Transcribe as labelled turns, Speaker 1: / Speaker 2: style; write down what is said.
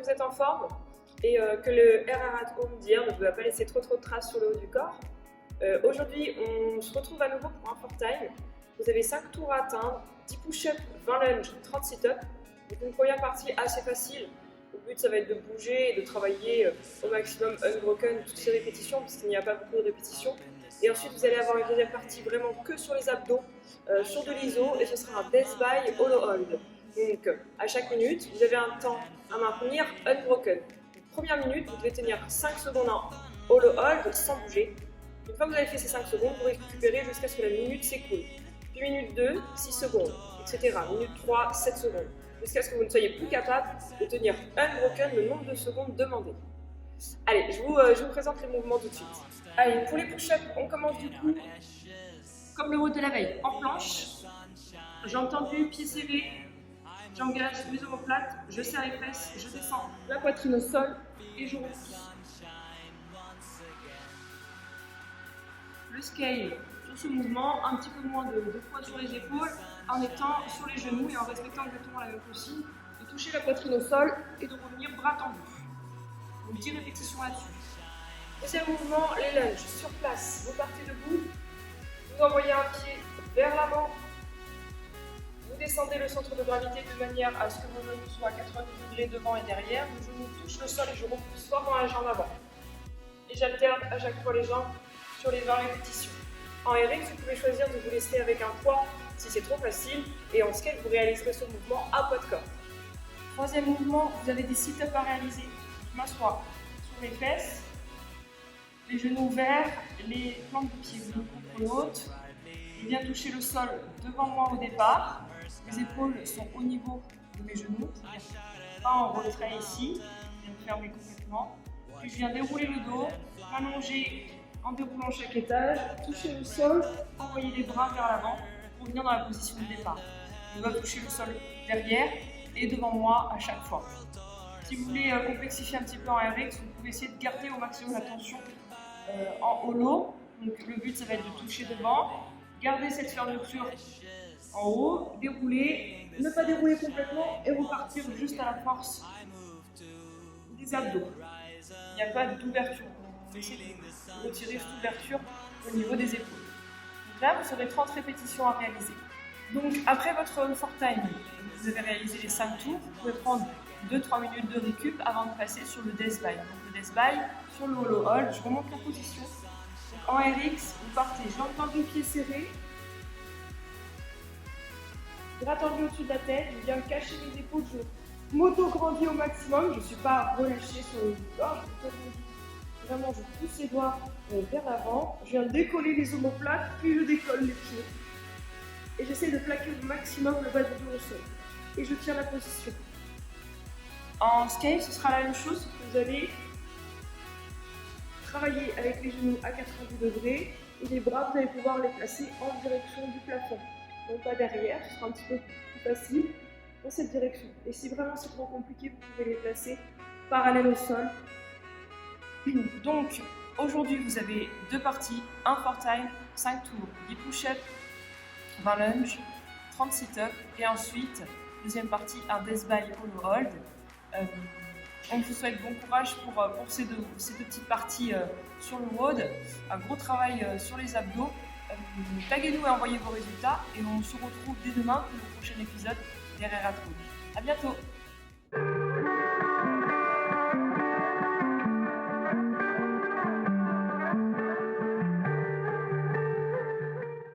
Speaker 1: que vous êtes en forme et que le RR at Home d'hier ne vous a pas laissé trop de traces sur le haut du corps. Aujourd'hui, on se retrouve à nouveau pour un fort time. Vous avez 5 tours à atteindre, 10 push-ups, 20 lunges, 30 sit-ups. Donc une première partie assez facile. Le but, ça va être de bouger et de travailler au maximum unbroken toutes ces répétitions, parce qu'il n'y a pas beaucoup de répétitions. Et ensuite, vous allez avoir une deuxième partie vraiment que sur les abdos, sur de l'iso, et ce sera un death by hollow hold. Donc, à chaque minute, vous avez un temps à maintenir unbroken. Première minute, vous devez tenir 5 secondes en hollow hold sans bouger. Une fois que vous avez fait ces 5 secondes, vous récupérez jusqu'à ce que la minute s'écoule. Puis minute 2, 6 secondes, etc. Minute 3, 7 secondes. Jusqu'à ce que vous ne soyez plus capable de tenir unbroken le nombre de secondes demandé. Allez, je vous présente les mouvements tout de suite. Allez, pour les push-ups, on commence du coup comme le haut de la veille, en planche. Jambes tendues, pieds serrés, j'engage mes omoplates, je serre les fesses, je descends la poitrine au sol et je repousse. Le scale, sur ce mouvement, un petit peu moins de poids sur les épaules, en étant sur les genoux et en respectant exactement la même consigne, de toucher la poitrine au sol et de revenir bras tendus. Donc 10 répétitions là-dessus. Deuxième mouvement, les lunges, sur place. Vous partez debout, vous envoyez un pied vers l'avant, vous descendez le centre de gravité de manière à ce que vos genoux soient à 90 degrés devant et derrière, vos genoux touchent le sol et je repousse fort dans la jambe avant. Et j'alterne à chaque fois les jambes sur les 20 répétitions. En RX, vous pouvez choisir de vous laisser avec un poids si c'est trop facile, et en skate, vous réaliserez ce mouvement à poids de corps. Troisième mouvement, vous avez des sit-ups à réaliser. Je m'assois sur les fesses, les genoux ouverts, les plantes de pied l'une contre l'autre. Je viens toucher le sol devant moi au départ. Les épaules sont au niveau de mes genoux, pas en retrait ici. Je viens me fermer complètement. Puis je viens dérouler le dos, m'allonger en déroulant chaque étage, toucher le sol, envoyer les bras vers l'avant pour revenir dans la position de départ. Je dois toucher le sol derrière et devant moi à chaque fois. Si vous voulez complexifier un petit peu en RX, vous pouvez essayer de garder au maximum la tension en hollow. Donc le but, ça va être de toucher devant, garder cette fermeture en haut, dérouler, ne pas dérouler complètement et repartir juste à la force des abdos. Il n'y a pas d'ouverture. On essaie de retirer cette ouverture au niveau des épaules. Donc là, vous aurez 30 répétitions à réaliser. Donc après votre fort time, vous avez réalisé les 5 tours, vous pouvez prendre 2-3 minutes de récup avant de passer sur le death by. Donc le death by, sur le hollow hold, je remonte la position. Donc en RX, vous partez jambes tendues, pieds serrés, bras tendus au-dessus de la tête, je viens cacher mes épaules, je m'auto-grandis au maximum, je ne suis pas relâchée sur le corps, je m'auto-grandis. Vraiment, je pousse les doigts vers l'avant, je viens décoller les omoplates, puis je décolle les pieds. Et j'essaie de plaquer au maximum le bas du dos au sol. Et je tiens la position. En scale, ce sera la même chose, vous allez travailler avec les genoux à 90 degrés et les bras, vous allez pouvoir les placer en direction du plafond. Donc pas derrière, ce sera un petit peu plus facile dans cette direction. Et si vraiment c'est trop compliqué, vous pouvez les placer parallèles au sol. Donc aujourd'hui, vous avez 2 parties, un fort time, 5 tours, 10 push-ups, 20 lunges, 30 sit-ups et ensuite, deuxième partie, un death by hollow hold. On vous souhaite bon courage pour ces deux petites parties sur le WOD. Un gros travail sur les abdos. Taguez-nous et envoyez vos résultats et on se retrouve dès demain pour le prochain épisode des RR at Home. À bientôt!